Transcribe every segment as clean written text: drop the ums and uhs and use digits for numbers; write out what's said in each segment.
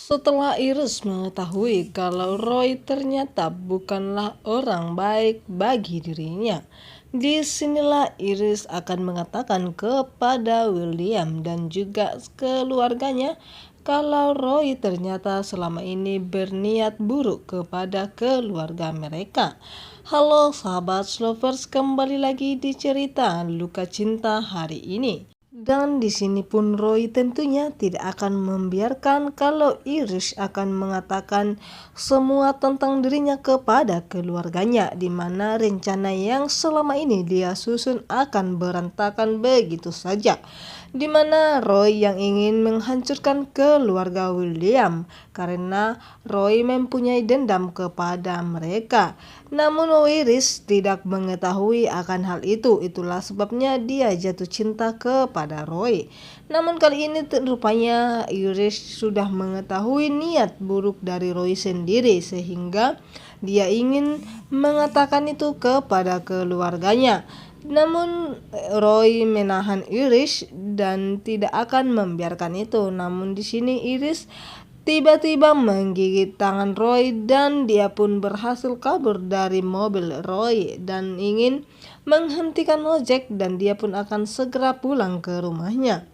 Setelah Iris mengetahui kalau Roy ternyata bukanlah orang baik bagi dirinya, disinilah Iris akan mengatakan kepada William dan juga keluarganya kalau Roy ternyata selama ini berniat buruk kepada keluarga mereka. Halo sahabat Slovers, kembali lagi di cerita Luka Cinta hari ini. Dan di sini pun Roy tentunya tidak akan membiarkan kalau Iris akan mengatakan semua tentang dirinya kepada keluarganya, di mana rencana yang selama ini dia susun akan berantakan begitu saja. Di mana Roy yang ingin menghancurkan keluarga William karena Roy mempunyai dendam kepada mereka. Namun Iris tidak mengetahui akan hal itu, itulah sebabnya dia jatuh cinta kepada Roy. Namun kali ini rupanya Iris sudah mengetahui niat buruk dari Roy sendiri, sehingga dia ingin mengatakan itu kepada keluarganya. Namun Roy menahan Iris dan tidak akan membiarkan itu. Namun di sini Iris tiba-tiba menggigit tangan Roy dan dia pun berhasil kabur dari mobil Roy dan ingin menghentikan ojek, dan dia pun akan segera pulang ke rumahnya.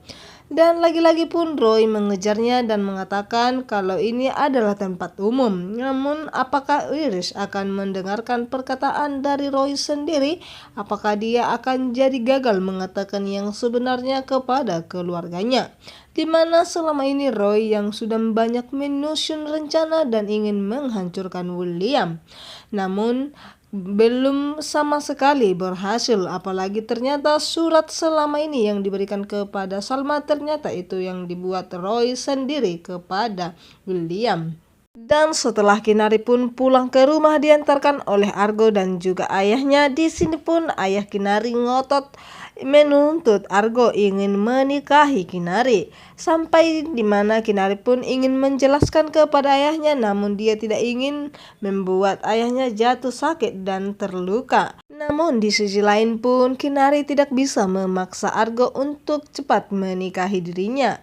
Dan lagi-lagi pun Roy mengejarnya dan mengatakan kalau ini adalah tempat umum. Namun apakah Iris akan mendengarkan perkataan dari Roy sendiri? Apakah dia akan jadi gagal mengatakan yang sebenarnya kepada keluarganya? Di mana selama ini Roy yang sudah banyak menyusun rencana dan ingin menghancurkan William, namun belum sama sekali berhasil. Apalagi ternyata surat selama ini yang diberikan kepada Salma ternyata itu yang dibuat Roy sendiri kepada William. Dan setelah Kinari pun pulang ke rumah diantarkan oleh Argo dan juga ayahnya, di sini pun ayah Kinari ngotot menuntut Argo ingin menikahi Kinari, sampai dimana Kinari pun ingin menjelaskan kepada ayahnya, namun dia tidak ingin membuat ayahnya jatuh sakit dan terluka. Namun di sisi lain pun Kinari tidak bisa memaksa Argo untuk cepat menikahi dirinya.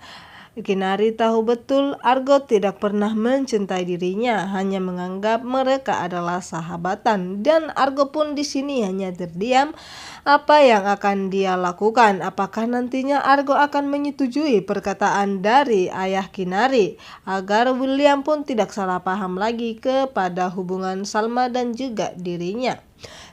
Kinari tahu betul Argo tidak pernah mencintai dirinya, hanya menganggap mereka adalah sahabatan, dan Argo pun di sini hanya terdiam. Apa yang akan dia lakukan? Apakah nantinya Argo akan menyetujui perkataan dari ayah Kinari agar William pun tidak salah paham lagi kepada hubungan Salma dan juga dirinya?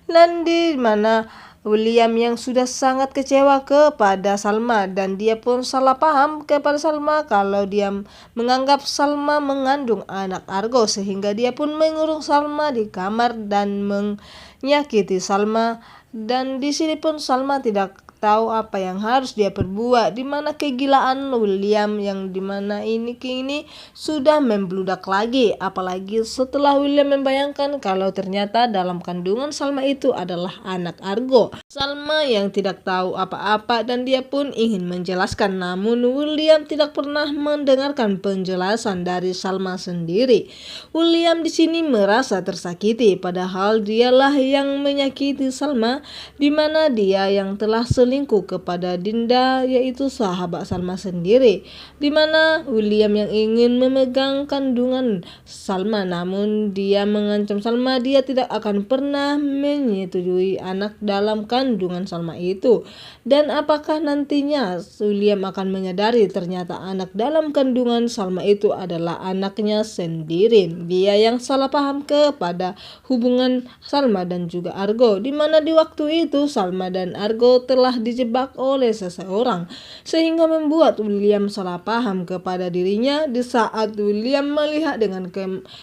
Dan di mana William yang sudah sangat kecewa kepada Salma, dan dia pun salah paham kepada Salma kalau dia menganggap Salma mengandung anak Argo, sehingga dia pun mengurung Salma di kamar dan menyakiti Salma. Dan di sini pun Salma tidak tahu apa yang harus dia perbuat, di mana kegilaan William yang dimana ini kini sudah membludak lagi, apalagi setelah William membayangkan kalau ternyata dalam kandungan Salma itu adalah anak Argo. Salma yang tidak tahu apa-apa dan dia pun ingin menjelaskan, namun William tidak pernah mendengarkan penjelasan dari Salma sendiri. William di sini merasa tersakiti, padahal dialah yang menyakiti Salma, di mana dia yang telah selingkuh kepada Dinda, yaitu sahabat Salma sendiri, di mana William yang ingin memegang kandungan Salma, namun dia mengancam Salma dia tidak akan pernah menyetujui anak dalam kandungan Salma itu. Dan apakah nantinya William akan menyadari ternyata anak dalam kandungan Salma itu adalah anaknya sendiri? Dia yang salah paham kepada hubungan Salma dan juga Argo, di mana di waktu itu Salma dan Argo telah dijebak oleh seseorang, sehingga membuat William salah paham kepada dirinya di saat William melihat dengan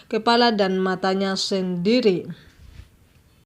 kepala dan matanya sendiri.